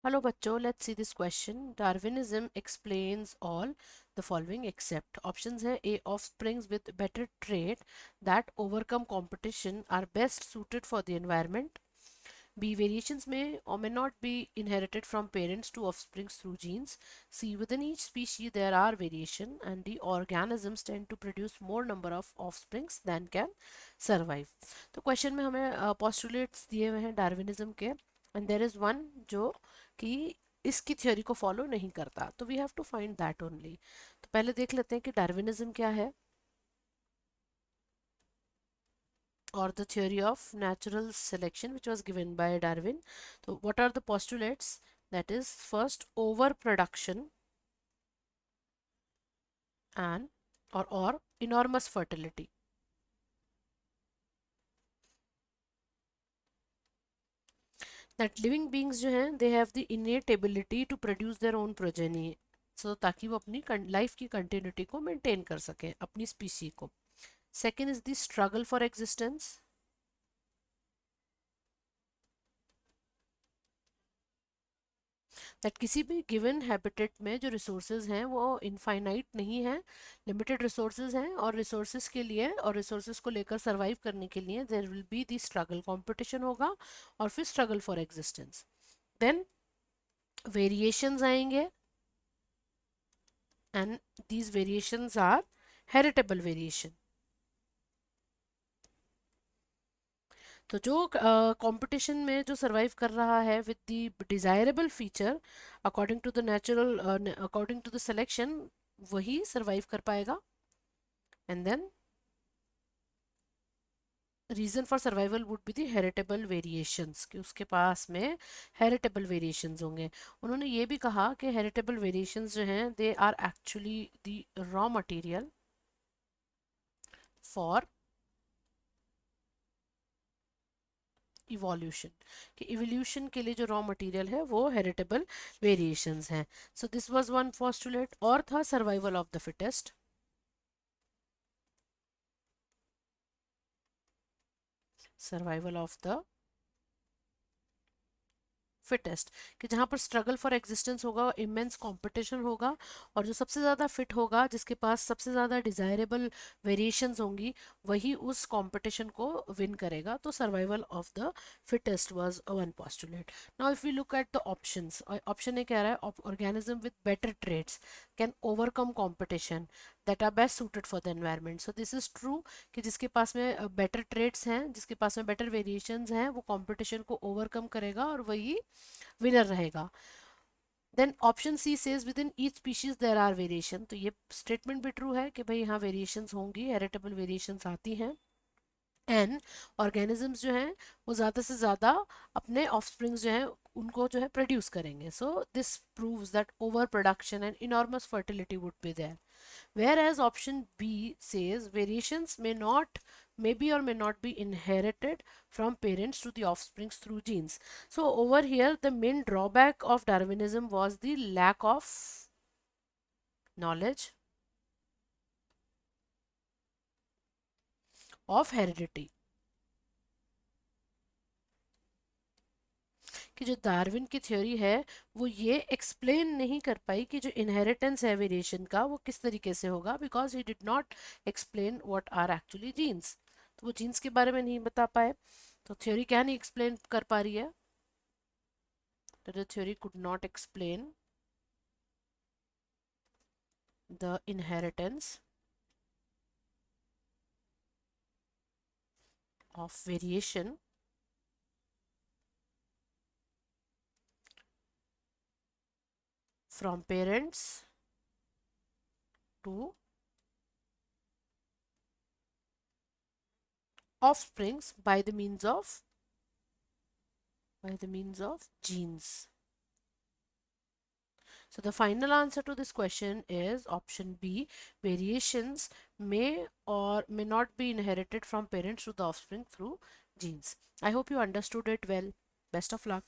Hello बच्चों, let's see this question. Darwinism explains all the following except options है A. Offsprings with better trait that overcome competition are best suited for the environment. B. Variations may or may not be inherited from parents to offsprings through genes. C. Within each species there are variation. And D. Organisms tend to produce more number of offsprings than can survive. तो question में हमें postulates दिए हुए हैं Darwinism के and there is one जो कि इसकी थ्योरी को फॉलो नहीं करता, तो we have to find that only. तो पहले देख लेते हैं कि डार्विनिज्म क्या है or the theory of natural selection which was given by Darwin. So what are the postulates? That is, first, overproduction and or enormous fertility. That living beings जो हैं they have the innate ability to produce their own progeny. So ताकि वो अपनी life की continuity को maintain कर सकें अपनी स्पीसी को। Second is the struggle for existence. That किसी भी गिवन हैबिटेट में जो रिसोर्सेज हैं वो इनफाइनाइट नहीं है, लिमिटेड रिसोर्सेज हैं, और रिसोर्सेज के लिए और रिसोर्सेज को लेकर सरवाइव करने के लिए there will be the struggle, competition होगा और फिर struggle for existence. Then variations आएंगे and these variations are heritable variation. तो जो कंपटीशन में जो सरवाइव कर रहा है with the desirable feature according to the natural according to the selection, वही सरवाइव कर पाएगा। And then reason for survival would be the heritable variations, कि उसके पास में हेरिटेबल वेरिएशंस होंगे। उन्होंने ये भी कहा कि हेरिटेबल वेरिएशंस जो हैं they are actually the raw material for evolution, कि इवोल्यूशन के लिए जो रॉ मटेरियल है वो हेरिटेबल वेरिएशंस हैं। So this was one postulate. और था survival of the fittest. Survival of the fittest, कि जहाँ पर स्ट्रगल फॉर एग्जिस्टेंस होगा, इमेंस कंपटीशन होगा, और जो सबसे ज़्यादा फिट होगा, जिसके पास सबसे ज़्यादा डिज़ायरेबल वेरिएशंस होंगी, वही उस कंपटीशन को विन करेगा। तो survival of the fittest was one postulate. Now if we look at the options, option A कह रहा है organism with better traits can overcome competition that are best suited for the environment. So this is true, कि जिसके पास में better trades हैं, जिसके पास में better variations हैं, वो कंपटीशन को ओवरकम करेगा और वही विनर रहेगा। Then option C says within each species there are variation. तो ये स्टेटमेंट भी ट्रू है कि भाई यहाँ वेरिएशंस होंगी, हेरिटेबल वेरिएशंस आती हैं। एंड ऑर्गेनिजम्स जो हैं वो ज़्यादा से ज़्यादा अपने ऑफस्प्रिंग्स जो हैं उनको जो है प्रोड्यूस करेंगे। So this proves that over production and enormous fertility would be there. Whereas option B says variations may be or may not be inherited from parents to the offsprings through genes. So over here the main drawback of Darwinism was the lack of knowledge of heredity, कि जो Darwin की theory है वो ये explain नहीं कर पाई कि जो इनहेरिटेंस है वेरिएशन का वो किस तरीके से होगा, because he did not explain what are actually genes. तो वो जीन्स के बारे में नहीं बता पाए, तो थ्योरी क्या नहीं एक्सप्लेन कर पा रही है? The theory could not explain the inheritance of variation from parents to offsprings by the means of genes. So the final answer to this question is option B. Variations may or may not be inherited from parents to the offspring through genes. I hope you understood it well. Best of luck.